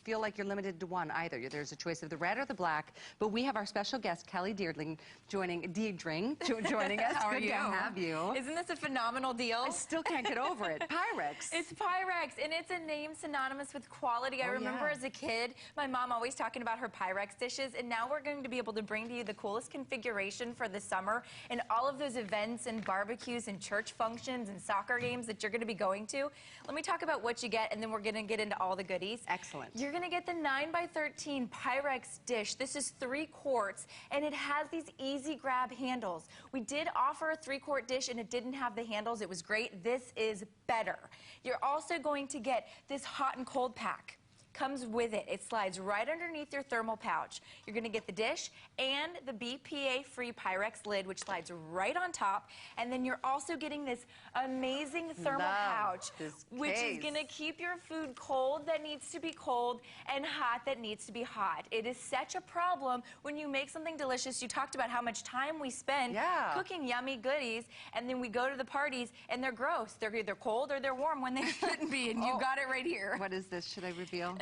feel like you're limited to one either. There's a choice of the red or the black, but we have our special guest, Kelly Diedring, joining us. How are you? Good to have you. Isn't this a phenomenal deal? I still can't get over it. Pyrex. It's Pyrex, and it's a name synonymous with quality. I remember as a kid, my mom always talking about her Pyrex dishes, and now we're going to be able to bring to you the coolest configuration for the summer and all of those events and barbecues and church functions and soccer games that you're going to be going to. Let me talk about what you get, and then we're going to get into all the goodies. Excellent. You're going to get the 9x13 Pyrex dish. This is 3 quarts, and it has these easy grab handles. We did offer a 3-quart dish, and it didn't have the handles. It was great. This is better. You're also going to get this hot and cold pack. Comes with it. It slides right underneath your thermal pouch. You're going to get the dish and the BPA-free Pyrex lid, which slides right on top. And then you're also getting this amazing thermal pouch, which is going to keep your food cold that needs to be cold and hot that needs to be hot. It is such a problem when you make something delicious. You talked about how much time we spend cooking yummy goodies, and then we go to the parties and they're gross. They're either cold or they're warm when they shouldn't be, and you got it right here. What is this? Should I reveal?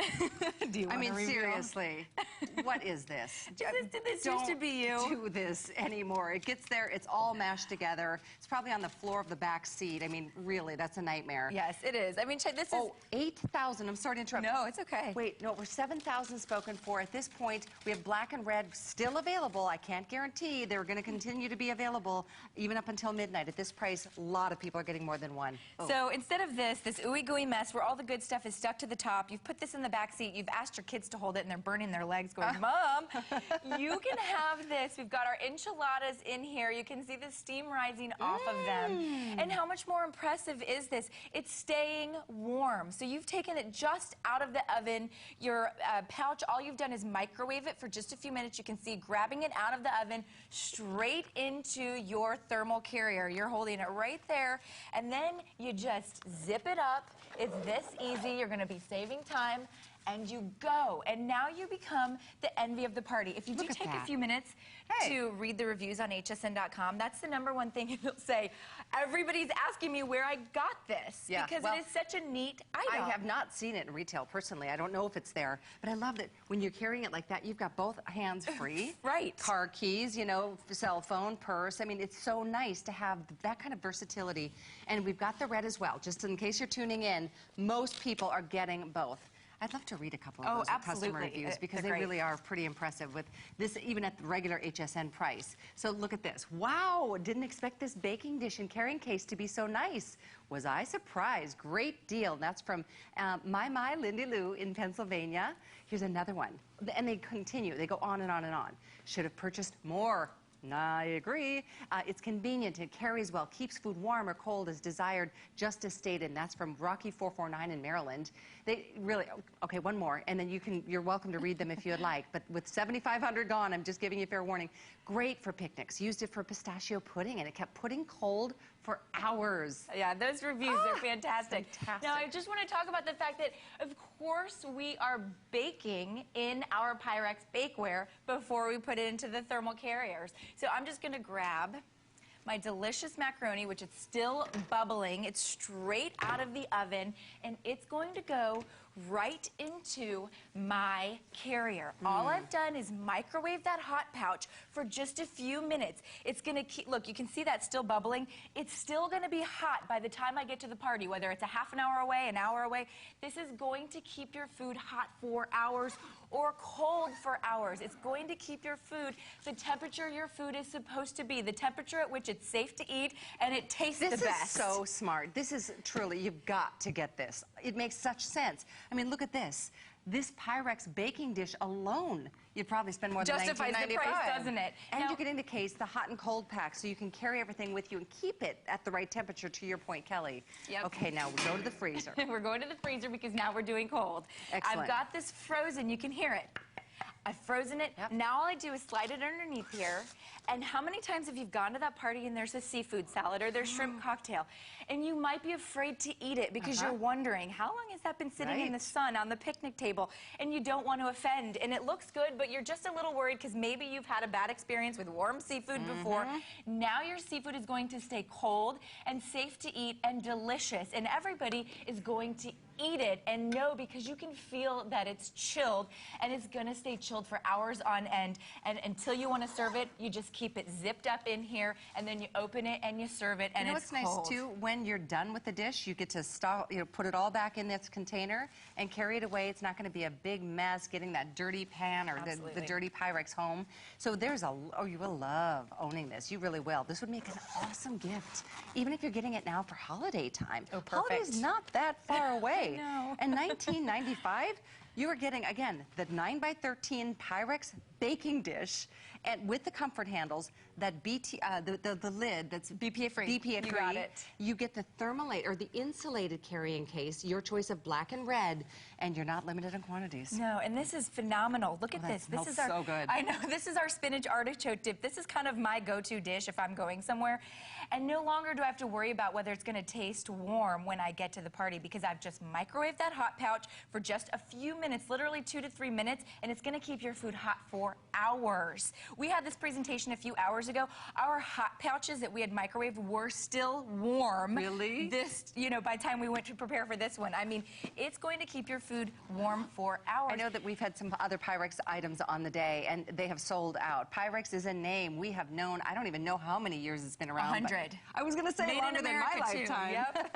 Do you want to reveal? Seriously, what is this? This used to be you. Don't do this anymore. It gets there, it's all mashed together. It's probably on the floor of the back seat. I mean, really, that's a nightmare. Yes, it is. I mean, this is... 8,000. I'm sorry to interrupt. No, it's okay. Wait, no, we're 7,000 spoken for. At this point, we have black and red still available. I can't guarantee they're going to continue to be available even up until midnight. At this price, a lot of people are getting more than one. So instead of this ooey gooey mess where all the good stuff is stuck to the top, you've put this in the back seat, you've asked your kids to hold it, and they're burning their legs going, Mom, you can have this. We've got our enchiladas in here. You can see the steam rising off of them. And how much more impressive is this? It's staying warm. So you've taken it just out of the oven. Your pouch, all you've done is microwave it for just a few minutes. You can see grabbing it out of the oven straight into your thermal carrier. You're holding it right there, and then you just zip it up. It's this easy. You're going to be saving time. And you go, and now you become the envy of the party. If you do take a few minutes to read the reviews on hsn.com, that's the #1 thing it'll say. Everybody's asking me where I got this because it is such a neat item. I have not seen it in retail personally. I don't know if it's there, but I love that when you're carrying it like that, you've got both hands free. Right. Car keys, you know, cell phone, purse. I mean, it's so nice to have that kind of versatility. And we've got the red as well. Just in case you're tuning in, most people are getting both. I'd love to read a couple of those customer reviews because they really are pretty impressive with this, even at the regular HSN price. So look at this. Wow, didn't expect this baking dish and carrying case to be so nice. Was I surprised? Great deal. And that's from My Lindy Lou in Pennsylvania. Here's another one. And they continue. They go on and on and on. Should have purchased more. I agree. It's convenient. It carries well, keeps food warm or cold as desired, just as stated. And that's from Rocky449 in Maryland. They really, okay, one more, and then you're welcome to read them if you'd like. But with 7,500 gone, I'm just giving you fair warning. Great for picnics. Used it for pistachio pudding, and it kept pudding cold for hours. Yeah, those reviews are fantastic. Now, I just want to talk about the fact that, of course, we are baking in our Pyrex bakeware before we put it into the thermal carriers. So I'm just going to grab my delicious macaroni, which is still bubbling. It's straight out of the oven, and it's going to go right into my carrier. All I've done is microwave that hot pouch for just a few minutes. It's going to keep, look, you can see that still bubbling. It's still going to be hot by the time I get to the party, whether it's a half an hour away, an hour away. This is going to keep your food hot for hours or cold for hours. It's going to keep your food the temperature your food is supposed to be, the temperature at which it's safe to eat and it tastes the best. This is so smart. This is truly, you've got to get this. It makes such sense. I mean, look at this. This Pyrex baking dish alone, you'd probably spend more than $19.95. Justifies the price, doesn't it? And you get in the case the hot and cold pack, so you can carry everything with you and keep it at the right temperature, to your point, Kelly. Yep. Okay, now we go to the freezer. We're going to the freezer because now we're doing cold. Excellent. I've got this frozen. You can hear it. I've frozen it. Yep. Now all I do is slide it underneath here. And how many times have you gone to that party and there's a seafood salad or there's shrimp cocktail, and you might be afraid to eat it because you're wondering, how long has that been sitting in the sun on the picnic table, and you don't want to offend, and it looks good, but you're just a little worried because maybe you've had a bad experience with warm seafood before. Now your seafood is going to stay cold and safe to eat and delicious, and everybody is going to eat it and know, because you can feel that it's chilled, and it's gonna stay chilled for hours on end. And until you want to serve it, you just keep it zipped up in here, and then you open it and you serve it, and it's cold. What's nice too? When you're done with the dish, you get to put it all back in this container and carry it away. It's not going to be a big mess getting that dirty pan or the dirty Pyrex home. So you will love owning this. You really will. This would make an awesome gift, even if you're getting it now for holiday time. Oh, perfect. Holiday's not that far away. No. And $19.95, you are getting, again, the 9x13 Pyrex baking dish, and with the comfort handles, that the lid that's BPA free. BPA free. You got it. You get the thermalate or the insulated carrying case, your choice of black and red, and you're not limited in quantities. No, and this is phenomenal. Look at this. This is our so good. I know, this is our spinach artichoke dip. This is kind of my go-to dish if I'm going somewhere. And no longer do I have to worry about whether it's going to taste warm when I get to the party, because I've just microwaved that hot pouch for just a few minutes, literally 2 to 3 minutes, and it's going to keep your food hot for hours. We had this presentation a few hours ago. Our hot pouches that we had microwaved were still warm. Really? This, by the time we went to prepare for this one. I mean, it's going to keep your food warm for hours. I know that we've had some other Pyrex items on the day, and they have sold out. Pyrex is a name we have known. I don't even know how many years it's been around. 100. I was going to say Made longer in than America my too. lifetime. Yep.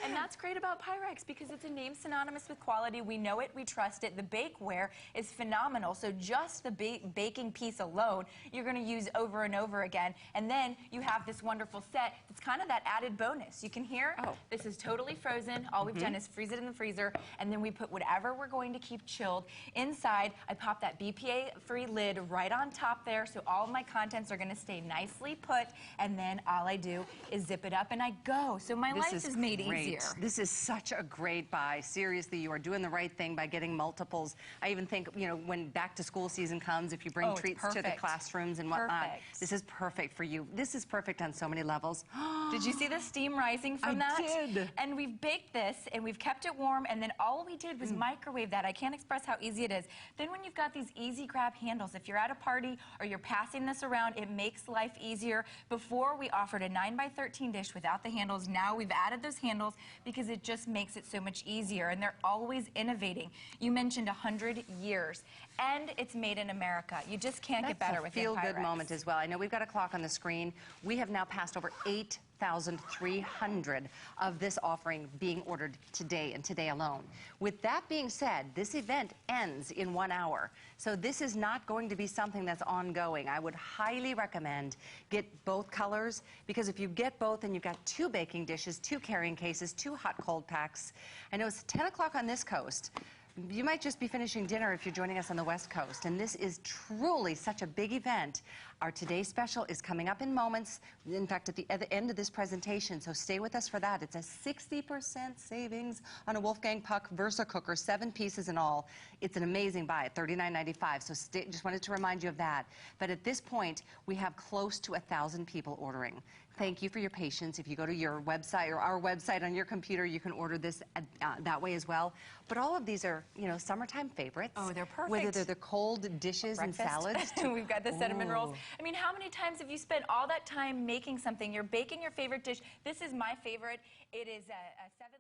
And that's great about Pyrex, because it's a name synonymous with quality. We know it, we trust it. The bakeware is phenomenal. So just the baking piece alone, you're going to use over and over again. And then you have this wonderful set that's kind of that added bonus. You can hear this is totally frozen. All we've done is freeze it in the freezer, and then we put whatever we're going to keep chilled inside. I pop that BPA-free lid right on top there, so all of my contents are going to stay nicely put, and then all I do is zip it up and I go. So my life is made easier. This is such a great buy. Seriously, you are doing the right thing by getting multiples. I even think, when back to school season comes, if you bring treats to the classrooms and whatnot, this is perfect for you. This is perfect on so many levels. Did you see the steam rising from that? I did. And we've baked this and we've kept it warm, and then all we did was microwave that. I can't express how easy it is. Then when you've got these easy grab handles, if you're at a party or you're passing this around, it makes life easier. Before, we offered a 9x13 dish without the handles. Now we've added those handles because it just makes it so much easier, and they're always innovating. You mentioned 100 years, and it's made in America. You just can't get better with Pyrex. Feel-good moment as well. I know we've got a clock on the screen. We have now passed over 8,300 of this offering being ordered today and today alone. With that being said, this event ends in 1 hour. So this is not going to be something that's ongoing. I would highly recommend get both colors, because if you get both, then you've got 2 baking dishes, 2 carrying cases, 2 hot cold packs. I know it's 10 o'clock on this coast. You might just be finishing dinner if you're joining us on the West Coast, and this is truly such a big event. Our Today Special is coming up in moments, in fact, at the end of this presentation, so stay with us for that. It's a 60% savings on a Wolfgang Puck Versa cooker, 7 pieces in all. It's an amazing buy at $39.95, so just wanted to remind you of that. But at this point, we have close to 1,000 people ordering. Thank you for your patience. If you go to your website or our website on your computer, you can order this that way as well. But all of these are, summertime favorites. Oh, they're perfect. Whether they're the cold dishes and salads. We've got the cinnamon rolls. I mean, how many times have you spent all that time making something? You're baking your favorite dish. This is my favorite. It is a 7